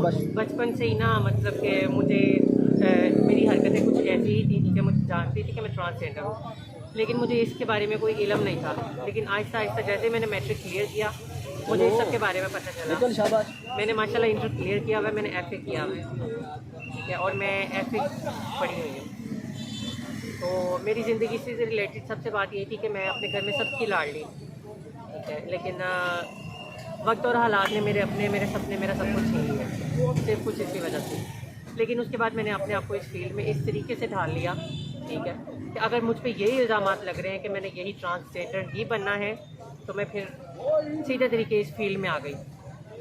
शाबाश। बचपन से ही ना मतलब कि मुझे मेरी हरकतें कुछ ऐसी ही थी कि मुझे जानती थी कि मैं ट्रांसजेंडर हूँ, लेकिन मुझे इसके बारे में कोई इल्म नहीं था। लेकिन आहिस्ता आहिस्ता जैसे मैंने मैट्रिक क्लियर किया मुझे इस सब के बारे में पता चला। शाबाश। मैंने माशाल्लाह इंटर क्लियर किया हुआ है, मैंने एफ ए किया हुआ है, ठीक है, और मैं एफ ए पढ़ी हुई हूँ। तो मेरी ज़िंदगी से रिलेटेड सबसे बात ये थी कि मैं अपने घर में सबकी लाड़ ली, ठीक है, लेकिन वक्त और हालात ने मेरे सपने मेरा सब कुछ छीन लिया, सिर्फ कुछ इसी वजह से। लेकिन उसके बाद मैंने अपने आप को इस फील्ड में इस तरीके से ढाल लिया, ठीक है, कि अगर मुझ पे यही इल्ज़ामात लग रहे हैं कि मैंने यही ट्रांसजेंडर ही बनना है तो मैं फिर सीधे तरीके इस फील्ड में आ गई।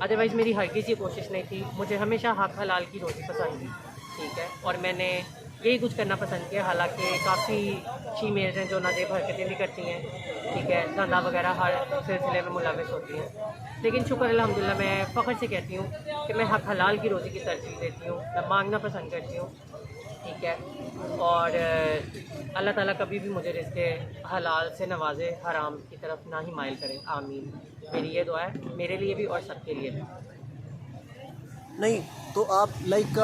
अदरवाइज़ मेरी हरगिज़ ये कोशिश नहीं थी। मुझे हमेशा हक हलाल की रोटी पसंद थी, ठीक है, और मैंने यही कुछ करना पसंद किया। हालांकि काफ़ी फीमेल्स हैं जो नाजेब हरकतें भी करती हैं, ठीक है, धंधा वगैरह हर सिलसिले में मुलविस होती हैं, लेकिन शुक्र अल्हम्दुलिल्लाह मैं फ़ख्र से कहती हूँ कि मैं हक हलाल की रोज़ी की तरजीह देती हूँ, मैं मांगना पसंद करती हूँ, ठीक है, और अल्लाह ताला कभी भी मुझे रिज़्क़े हलाल से नवाजे, हराम की तरफ ना ही माइल करे, आमीन। मेरी ये दुआ है मेरे लिए भी और सबके लिए भी। नहीं तो आप लाइक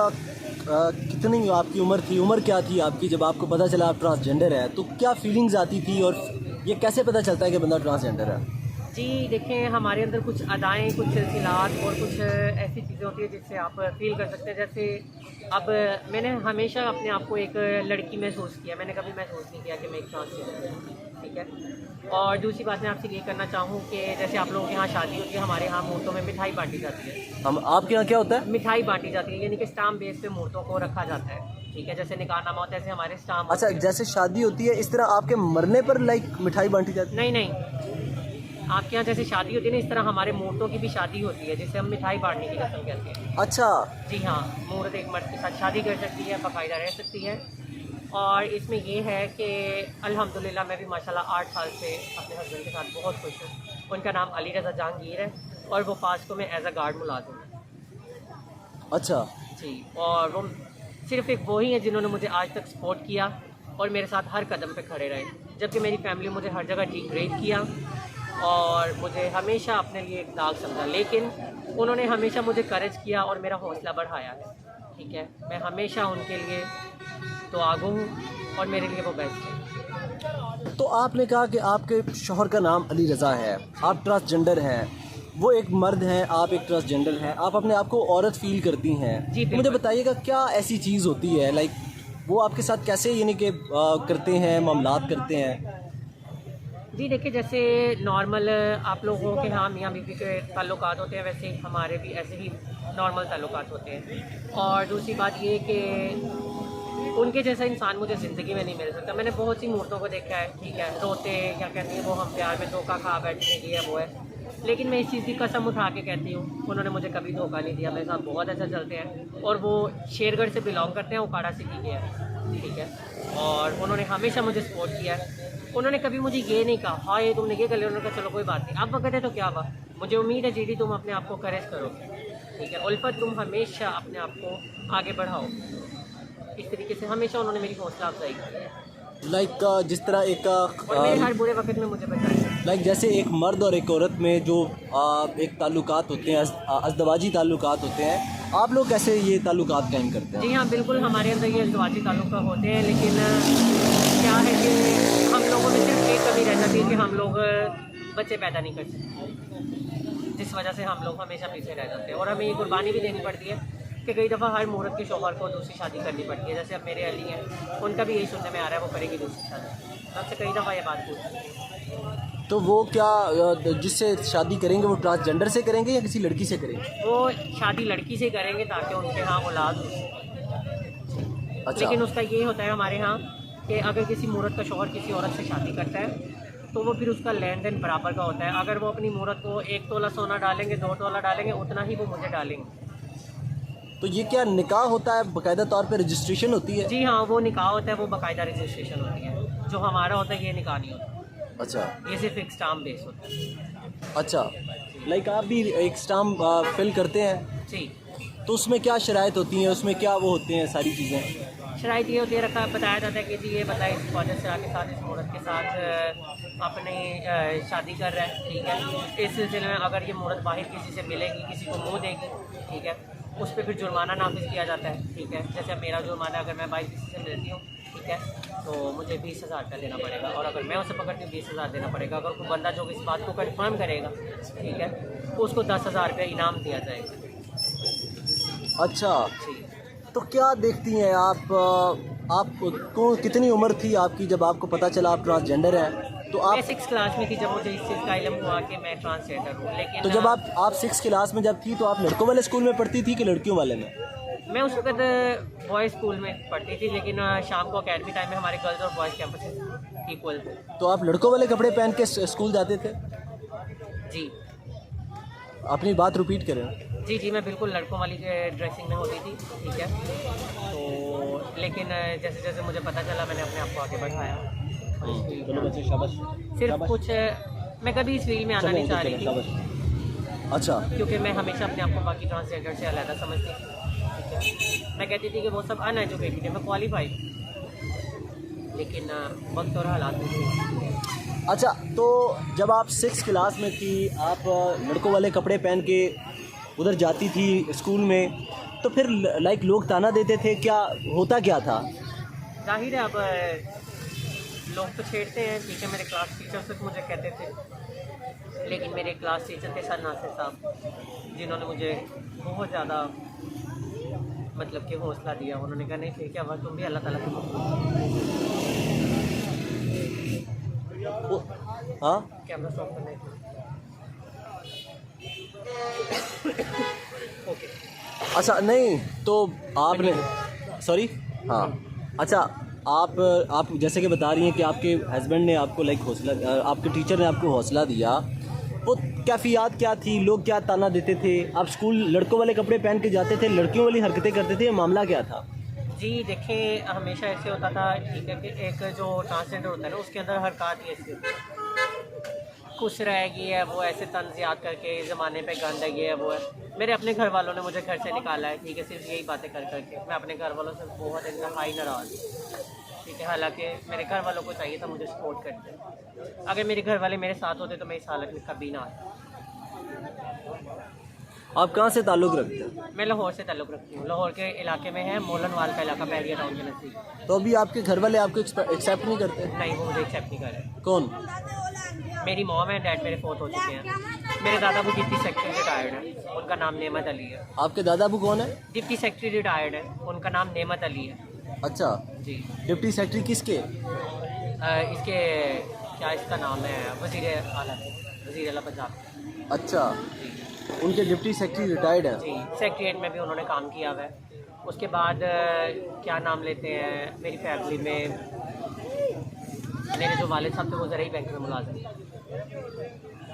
कितनी आपकी उम्र क्या थी आपकी जब आपको पता चला आप ट्रांसजेंडर है? तो क्या फीलिंग्स आती थी और ये कैसे पता चलता है कि बंदा ट्रांसजेंडर है? जी देखें, हमारे अंदर कुछ अदाएँ, कुछ सिलसिलात और कुछ ऐसी चीज़ें होती हैं जिससे आप फील कर सकते हैं। जैसे अब मैंने हमेशा अपने आप को एक लड़की महसूस किया, मैंने कभी महसूस नहीं किया कि मैं एक ट्रांसजेंडर हूँ, ठीक है। और दूसरी बात मैं आपसे ये करना चाहूँ कि जैसे आप लोगों के यहाँ शादी होती है, हमारे यहाँ मूर्तों में मिठाई बांटी जाती है। हम आपके यहाँ क्या होता है? मिठाई बांटी जाती है, यानी कि स्टाम्प बेस पे मूर्तों को रखा जाता है, ठीक है, जैसे निकाहनामा होता है ऐसे हमारे स्टाम्प। अच्छा, जैसे शादी होती है इस तरह आपके मरने पर लाइक मिठाई बांटी जाती है? नहीं, आपके यहाँ जैसे शादी होती है ना, इस तरह हमारे मूर्तों की भी शादी होती है जिसे हम मिठाई बांटने की रस्म कहते हैं। अच्छा। जी हाँ, मूर्त एक मर्द के साथ शादी कर सकती है, बाकायदा रह सकती है। और इसमें ये है कि अल्हम्दुलिल्लाह मैं भी माशाल्लाह 8 साल से अपने हस्बैंड के साथ बहुत खुश हूँ। उनका नाम अली रज़ा जहांगीर है और वो पास्को में एज अ गार्ड मुलाजिम है। अच्छा जी, और वो सिर्फ़ एक वो ही हैं जिन्होंने मुझे आज तक सपोर्ट किया और मेरे साथ हर कदम पे खड़े रहे, जबकि मेरी फैमिली मुझे हर जगह डिग्रेड किया और मुझे हमेशा अपने लिए एक दाग समझा, लेकिन उन्होंने हमेशा मुझे करेज किया और मेरा हौसला बढ़ाया है, ठीक है। मैं हमेशा उनके लिए दुआगो हूँ और मेरे लिए वो बेस्ट है। तो आपने कहा कि आपके शौहर का नाम अली रज़ा है, आप ट्रांसजेंडर हैं, वो एक मर्द हैं, आप एक ट्रांसजेंडर हैं, आप अपने आप को औरत फील करती हैं। जी, तो मुझे बताइएगा क्या ऐसी चीज़ होती है लाइक वो आपके साथ कैसे यानी कि करते हैं, मामलात करते हैं? जी देखिए, जैसे नॉर्मल आप लोगों के यहाँ मियाँ बीवी के ताल्लुकात होते हैं, वैसे हमारे भी ऐसे ही नॉर्मल ताल्लुकात होते हैं। और दूसरी बात ये कि उनके जैसा इंसान मुझे ज़िंदगी में नहीं मिल सकता। मैंने बहुत सी मूर्तों को देखा है, ठीक है, रोते क्या कहती हैं वो, हम प्यार में धोखा खा बैठे, ये है वो है, लेकिन मैं इस चीज़ की कसम उठा के कहती हूँ उन्होंने मुझे कभी धोखा नहीं दिया। मेरे साथ बहुत अच्छा चलते हैं और वो शेरगढ़ से बिलोंग करते हैं, उकाड़ा सिटी के हैं, ठीक है, और उन्होंने हमेशा मुझे सपोर्ट किया है। उन्होंने कभी मुझे ये नहीं कहा हाँ ये तुमने ये कर लिया, उन्होंने कहा चलो कोई बात नहीं, अब वक्त है तो क्या हुआ। मुझे उम्मीद है जीडी तुम अपने आप को करेज करोगे, ठीक है, उल्फत तुम हमेशा अपने आप को आगे बढ़ाओ। इस तरीके से हमेशा उन्होंने मेरी हौसला अफजाई की। लाइक जिस तरह एक और मेरे हर बुरे वक्त में मुझे बचाया। लाइक जैसे एक मर्द और एक औरत में जो एक ताल्लुकात होते हैं, अज़दवाजी ताल्लुकात होते हैं, आप लोग कैसे ये ताल्लुकात कायम करते हैं? जी हाँ, बिल्कुल हमारे अंदर ये अज़दवाजी ताल्लुक होते हैं, लेकिन क्या है कि हम लोगों में सिर्फ एक कमी रह जाती है कि हम लोग बच्चे पैदा नहीं कर सकते, जिस वजह से हम लोग हमेशा पीछे रह जाते हैं। और हमें ये कुर्बानी भी देनी पड़ती है कि कई दफ़ा हर मूरत के शौहर को दूसरी शादी करनी पड़ती है। जैसे अब मेरे अली हैं, उनका भी यही सुनने में आ रहा है वो करेंगी दूसरी शादी। सबसे कई दफ़ा ये बात पूछी। तो वो क्या जिससे शादी करेंगे वो ट्रांसजेंडर से करेंगे या किसी लड़की से करेंगे? वो शादी लड़की से करेंगे ताकि उनके यहाँ औलाद हो। अच्छा। लेकिन उसका ये होता है हमारे यहाँ कि अगर किसी मूरत का शौहर किसी औरत से शादी करता है तो वो फिर उसका लेन देन बराबर का होता है। अगर वो अपनी मूरत को 1 तोला सोना डालेंगे, 2 तोला डालेंगे, उतना ही वो मुझे डालेंगे। तो ये क्या निकाह होता है, बाकायदा तौर पे रजिस्ट्रेशन होती है? जी हाँ, वो निकाह होता है, वो बाकायदा रजिस्ट्रेशन होती है। जो हमारा होता है ये निकाह नहीं होता। अच्छा। ये सिर्फ एक स्टाम्प बेस होता है। अच्छा, लाइक आप भी एक स्टाम्प फिल करते हैं? जी। तो उसमें क्या शराइत होती हैं, उसमें क्या वो होते हैं सारी चीज़ें? शराइत ये होती है, बताया जाता है कि जी ये बताए इस कॉलेज शरा के साथ, इस मूरत के साथ अपनी शादी कर रहा है, ठीक है। इस सिलसिले में अगर ये मूरत बाहर किसी से मिलेगी, किसी को मुँह देगी, ठीक है, उस पर फिर जुर्माना नाफिज किया जाता है, ठीक है। जैसे मेरा जुर्माना अगर मैं 22 से मिलती हूँ, ठीक है, तो मुझे 20,000 रुपया देना पड़ेगा, और अगर मैं उसे पकड़ती हूँ 20,000 देना पड़ेगा। अगर कोई बंदा जो इस बात को कन्फर्म करेगा, ठीक है, तो उसको 10,000 रुपया इनाम दिया जाएगा। अच्छा, जी। तो क्या देखती हैं आपको कितनी उम्र थी आपकी जब आपको पता चला आप ट्रांसजेंडर हैं? तो मैं आप 6th क्लास में थी जब मुझे इस चीज़ का इल्म हुआ कि मैं ट्रांसजेंडर हूँ, लेकिन तो जब आप 6 क्लास में जब थी तो आप लड़कों वाले स्कूल में पढ़ती थी कि लड़कियों वाले में? मैं उस वक्त बॉयज़ स्कूल में पढ़ती थी, लेकिन शाम को अकेडमी टाइम में हमारे गर्ल्स और बॉयज़ कैंपस इक्वल थे। तो आप लड़कों वाले कपड़े पहन के स्कूल जाते थे? जी अपनी बात रिपीट करें। जी जी, मैं बिल्कुल लड़कों वाली ड्रेसिंग में होती थी, ठीक है। तो लेकिन जैसे जैसे मुझे पता चला, मैंने अपने आप को आगे बढ़ाया। और इस फील्ड चलो में बच्चे, शाबाश। सिर्फ शाबाश। कुछ मैं कभी इस फील्ड में आना नहीं चाह रही थी, शाबाश। अच्छा, क्योंकि मैं हमेशा अपने आप को बाकी ट्रांसजेंडर से अलग समझती थी, ठीक है। मैं कहती थी कि वो सब अनएजुकेटेड है, मैं क्वालिफाइड, लेकिन वक्त और हालात में थी। अच्छा, तो जब आप 6 क्लास में थी, आप लड़कों वाले कपड़े पहन के उधर जाती थी स्कूल में, तो फिर लाइक लोग ताना देते थे, क्या होता क्या था? जाहिर है, अब लोग तो छेड़ते हैं, ठीक है। मेरे क्लास टीचर तक मुझे कहते थे, लेकिन मेरे क्लास टीचर थे सर नासिर साहब, जिन्होंने मुझे बहुत ज़्यादा मतलब कि हौसला दिया। उन्होंने कहा नहीं ठीक है, अब तुम भी अल्लाह ताला की हाँ, कैमरा स्टॉप करना है। ओके। अच्छा, नहीं तो आपने सॉरी, हाँ, अच्छा, आप जैसे कि बता रही हैं कि आपके हस्बैंड ने आपको लाइक हौसला, आपके टीचर ने आपको हौसला दिया, वो कैफियत क्या थी, लोग क्या ताना देते थे? आप स्कूल लड़कों वाले कपड़े पहन के जाते थे, लड़कियों वाली हरकतें करते थे, मामला क्या था? जी देखें, हमेशा ऐसे होता था, ठीक है, कि एक जो ट्रांसजेंडर होता है ना, उसके अंदर हरकत ही ऐसी होती है, खुश रहेगी है वो, ऐसे तंज याद करके ज़माने पे गंद है, ये है वो है। मेरे अपने घर वालों ने मुझे घर से निकाला है, ठीक है, सिर्फ यही बातें कर करके। मैं अपने घर वालों से बहुत इंतहाई नाराज़ हूँ, ठीक है। हालांकि मेरे घर वालों को चाहिए था मुझे सपोर्ट करते। अगर मेरे घर वाले मेरे साथ होते तो मैं इस हालत में कभी ना आता। आप कहाँ से ताल्लुक़ रखते हैं? मैं लाहौर से ताल्लुक़ रखती हूँ। लाहौर के इलाके में है मोलनवाल का इलाका, पैरिया टाउन के नज़दीक। तो अभी आपके घर वाले आपको एक्सेप्ट नहीं करते? नहीं, वो मुझे एक्सेप्ट नहीं कर रहे। कौन? मेरी मॉम है, डैड मेरे फोत हो चुके हैं। मेरे दादा वो डिप्टी सेक्रेटरी रिटायर्ड है, उनका नाम नेमत अली है। आपके दादाबू कौन है? डिप्टी सेक्रेटरी रिटायर्ड है, उनका नाम नेमत अली है। अच्छा, जी। डिप्टी सेक्रेटरी किसके? इसके क्या इसका नाम है, वज़ीर आला, वज़ीर आला पंजाब। अच्छा, जी उनके डिप्टी सेक्रेटरी रिटायर्ड हैं। जी, सेक्रेटरीट में भी उन्होंने काम किया हुआ है। उसके बाद क्या नाम लेते हैं, मेरी फैमिली में मेरे जो वालिद साहब थे वो ज़रूरी बैंक में मुलाजिम थे।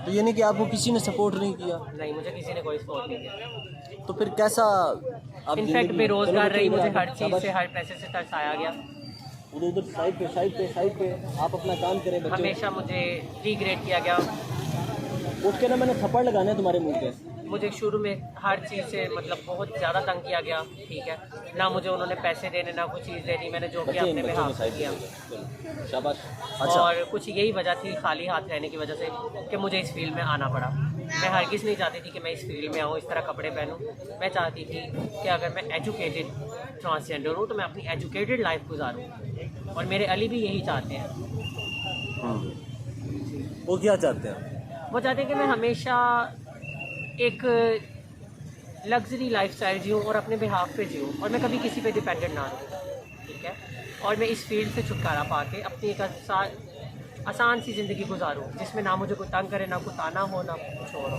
तो ये नहीं कि आपको किसी ने सपोर्ट नहीं किया? नहीं, मुझे किसी ने कोई सपोर्ट नहीं किया। तो फिर कैसा आप इनफैक्ट बेरोज़गार रही, मुझे हर चीज़ शाबाश। से, हर पैसे से तरसाया गया। उधर उधर साइड पे आप अपना काम करें बच्चे। हमेशा मुझे डिग्रेड किया गया। उठ के ना मैंने थप्पड़ लगाना है तुम्हारे मुंह पे। मुझे शुरू में हर चीज़ से मतलब बहुत ज़्यादा तंग किया गया, ठीक है ना। मुझे उन्होंने पैसे देने, ना कुछ चीज़ देनी, मैंने जो किया अपने बिहाफ पे किया। शाबाश। अच्छा, और कुछ यही वजह थी खाली हाथ रहने की वजह से कि मुझे इस फील्ड में आना पड़ा। मैं हरगिज़ नहीं चाहती थी कि मैं इस फील्ड में आऊँ, इस तरह कपड़े पहनूँ। मैं चाहती थी कि अगर मैं एजुकेटेड ट्रांसजेंडर हूँ तो मैं अपनी एजुकेटेड लाइफ गुजारूँ, और मेरे अली भी यही चाहते हैं। वो क्या चाहते हैं? वो चाहते हैं कि मैं हमेशा एक लग्जरी लाइफस्टाइल जीऊँ और अपने बिहाफ पे जीऊँ, और मैं कभी किसी पे डिपेंडेंट ना रहूँ, ठीक है। और मैं इस फील्ड से छुटकारा पा के अपनी एक आसान सी ज़िंदगी गुजारूँ, जिसमें ना मुझे कोई तंग करे, ना कोई ताना हो, ना कुछ और हो।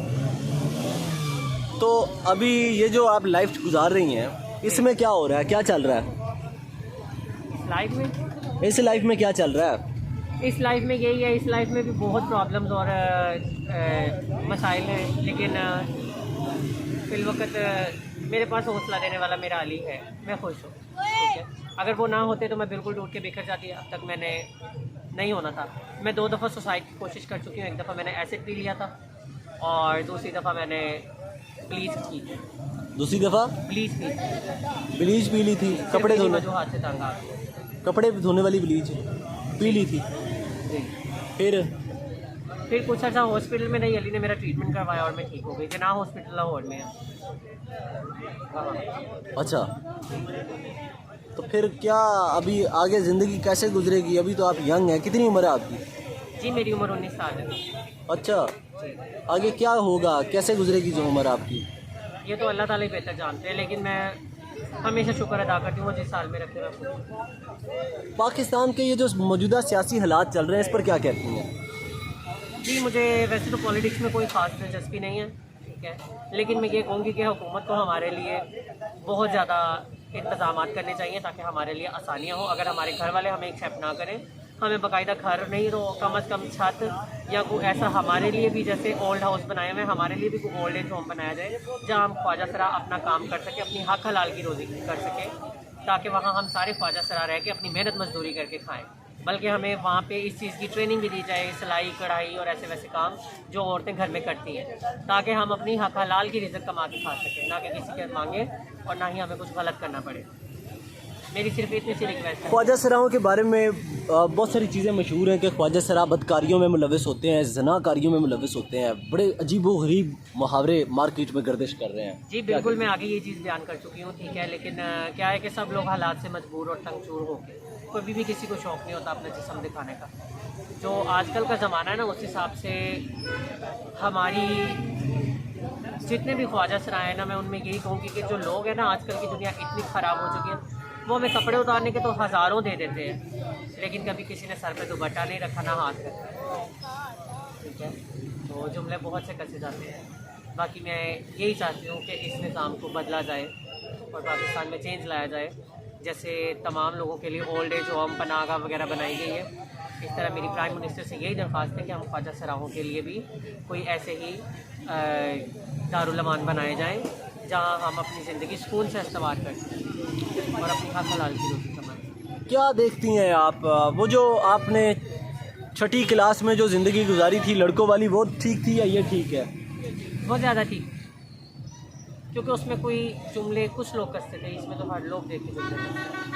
तो अभी ये जो आप लाइफ गुजार रही हैं, इसमें क्या हो रहा है, क्या चल रहा है इस लाइफ में क्या चल रहा है? इस लाइफ में यही है। इस लाइफ में भी बहुत प्रॉब्लम्स और मसाइल हैं, लेकिन फिलवक़्त मेरे पास हौसला देने वाला मेरा अली है। मैं खुश हूँ, ठीक है। अगर वो ना होते तो मैं बिल्कुल टूट के बिखर जाती। अब तक मैंने नहीं होना था। मैं 2 दफ़ा सुसाइड की कोशिश कर चुकी हूँ। एक दफ़ा मैंने एसिड पी लिया था, और दूसरी दफ़ा मैंने ब्लीच की। दूसरी दफ़ा ब्लीच पी, ब्लीच पी ली थी? कपड़े धोने, जो हाथ से तंग आ गई। कपड़े धोने वाली ब्लीच पी ली थी? जी। फिर कुछ अर्सा हॉस्पिटल में नहीं, अली ने मेरा ट्रीटमेंट करवाया और मैं ठीक हो गई। जना हॉस्पिटल लाहौर में है, हाँ। अच्छा, तो फिर क्या अभी आगे ज़िंदगी कैसे गुजरेगी? अभी तो आप यंग हैं, कितनी उम्र है आपकी? जी मेरी उम्र 19 साल है। अच्छा, आगे क्या होगा, कैसे गुजरेगी जो उम्र आपकी? ये तो अल्लाह ताला ही बेहतर जानते हैं, लेकिन मैं हमेशा शुक्र अदा करती हूँ वो जिस साल में रखे रखूँ। पाकिस्तान के ये जो मौजूदा सियासी हालात चल रहे हैं, इस पर क्या कहती हैं? जी मुझे वैसे तो पॉलिटिक्स में कोई ख़ास दिलचस्पी नहीं है, ठीक है, लेकिन मैं ये कहूँगी कि हुकूमत को हमारे लिए बहुत ज़्यादा इंतज़ाम करने चाहिए ताकि हमारे लिए आसानियाँ हो। अगर हमारे घर वाले हमें एक्सेप्ट ना करें, हमें बाकायदा घर नहीं तो कम से कम छत या कोई ऐसा हमारे लिए भी, जैसे ओल्ड हाउस बनाए हुए, हमारे लिए भी कोई ओल्ड एज होम बनाया जाए जहाँ हम ख्वाजा सरा अपना काम कर सकें, अपनी हक हलाल की रोज़ी कर सकें, ताकि वहाँ हम सारे ख्वाजा सरा रह के अपनी मेहनत मजदूरी करके खाएँ। बल्कि हमें वहाँ पे इस चीज़ की ट्रेनिंग भी दी जाए, सिलाई कढ़ाई और ऐसे वैसे काम जो औरतें घर में करती हैं, ताकि हम अपनी हक हलाल की रिज़्क़ कमा के खा सकें, ना कि किसी के मांगे और ना ही हमें कुछ गलत करना पड़े। मेरी सिर्फ इतनी सी रिक्वेस्ट है। ख्वाजा सराओं के बारे में बहुत सारी चीज़ें मशहूर हैं कि ख्वाजा सरा बदकारियों में मुलविस होते हैं, ज़नाकारियों में मुलविस होते हैं, बड़े अजीब व गरीब मुहावरे मार्केट में गर्दिश कर रहे हैं। जी बिल्कुल, मैं आगे ये चीज़ बयान कर चुकी हूँ, ठीक है, लेकिन क्या है कि सब लोग हालात से मजबूर और तंगचूर हो गए। कभी भी किसी को शौक़ नहीं होता अपना जिस्म दिखाने का। जो आजकल का ज़माना है ना, उस हिसाब से हमारी जितने भी ख्वाजा सराय हैं ना, मैं उनमें यही कहूँगी कि जो लोग हैं ना, आजकल की दुनिया इतनी ख़राब हो चुकी है, वो हमें कपड़े उतारने के तो हज़ारों दे देते हैं, लेकिन कभी किसी ने सर पे दुपट्टा नहीं रखा, ना हाथ रखा, ठीक है। तो जुमले बहुत से कसे जाते हैं। बाकी मैं यही चाहती हूँ कि इस निज़ाम को बदला जाए और पाकिस्तान में चेंज लाया जाए। जैसे तमाम लोगों के लिए ओल्ड एज होम पनागा वगैरह बनाई गई है, इस तरह मेरी प्राइम मिनिस्टर से यही दरख्वास्त है कि हम ख्वाजा सराहों के लिए भी कोई ऐसे ही दारुल अमान बनाए जाएँ जहाँ हम अपनी ज़िंदगी सुकून से इस्तेमाल कर सकें और अपनी हक हलाल की रोटी कमाएं। क्या देखती हैं आप, वो जो आपने छठी क्लास में जो ज़िंदगी गुजारी थी लड़कों वाली, वो ठीक थी या ये ठीक है? बहुत ज़्यादा ठीक, क्योंकि उसमें कोई जुमले कुछ लोग कसते थे, इसमें तो हर लोग देखे जुमले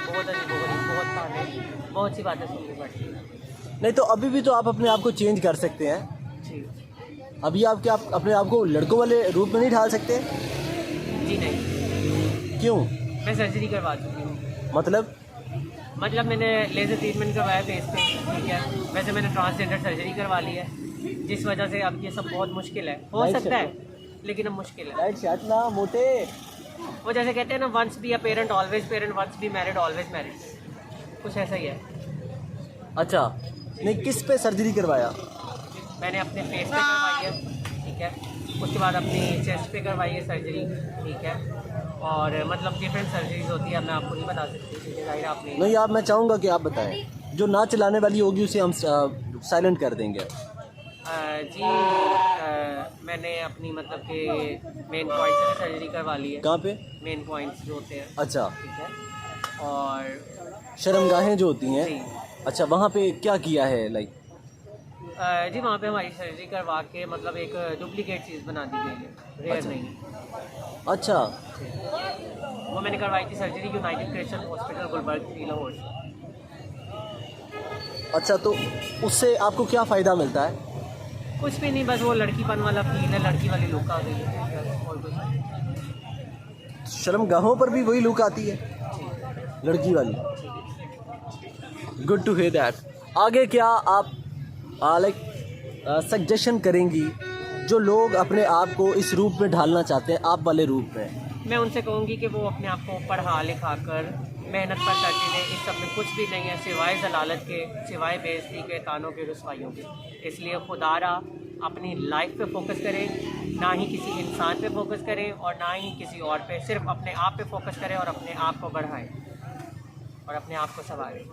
बहुत अजीब, बहुत ताने, बहुत सी बातें सुननी पड़ती हैं। नहीं तो अभी भी तो आप अपने आप को चेंज कर सकते हैं। जी अभी आप क्या अपने आप को लड़कों वाले रूप में नहीं ढाल सकते? जी नहीं, क्यों? मैं सर्जरी करवा चुकी हूँ। मतलब मैंने लेज़र ट्रीटमेंट करवाया फेस पे, ठीक है। वैसे मैंने ट्रांसजेंडर सर्जरी करवा ली है, जिस वजह से अब ये सब बहुत मुश्किल है, हो सकता है लेकिन अब मुश्किल है। ना मोटे, वो जैसे कहते हैं ना, once be a parent always parent, once be married always married, कुछ ऐसा ही है। अच्छा, नहीं किस पे सर्जरी करवाया? मैंने अपने फेस पे करवाई है, ठीक है, उसके बाद अपनी चेस्ट पे करवाई है सर्जरी, ठीक है, और मतलब डिफरेंट सर्जरीज होती है, मैं आपको नहीं बता सकती क्योंकि जाहिर आपने नहीं, आप, मैं चाहूँगा कि आप बताएं। जो ना चलाने वाली होगी उसे हम साइलेंट कर देंगे। जी मैंने अपनी मतलब कि मेन पॉइंट से सर्जरी करवा ली है। कहाँ पे? मेन पॉइंट्स जो होते हैं, अच्छा, ठीक है, और शर्मगाहें जो होती हैं। जी अच्छा, वहाँ पे क्या किया है लाइक? जी वहाँ पे हमारी सर्जरी करवा के मतलब एक डुप्लीकेट चीज़ बना दी गई है, रेयर अच्छा। नहीं। अच्छा, वो मैंने करवाई थी surgery United Christian hospital Gulberg Lahore से। अच्छा, तो उससे आपको क्या फ़ायदा मिलता है? कुछ भी नहीं, बस वो लड़कीपन वाला फील है, लड़की वाली लुक आ गई है और कुछ नहीं। शर्मगाहों पर भी वही लुक आती है, लड़की वाली। Good to hear that. आगे क्या आप लाइक सजेशन करेंगी जो लोग अपने आप को इस रूप में ढालना चाहते हैं, आप वाले रूप में? मैं उनसे कहूँगी कि वो अपने आप को पढ़ा लिखा कर मेहनत पर करके दें। इस सब में कुछ भी नहीं है सिवाय जलालत के, सिवाय बेइज्जती के, तानों के, रुसवाइयों के। इसलिए खुदारा अपनी लाइफ पे फोकस करें, ना ही किसी इंसान पे फोकस करें और ना ही किसी और पे, सिर्फ अपने आप पे फोकस करें और अपने आप को बढ़ाएं और अपने आप को संवारें।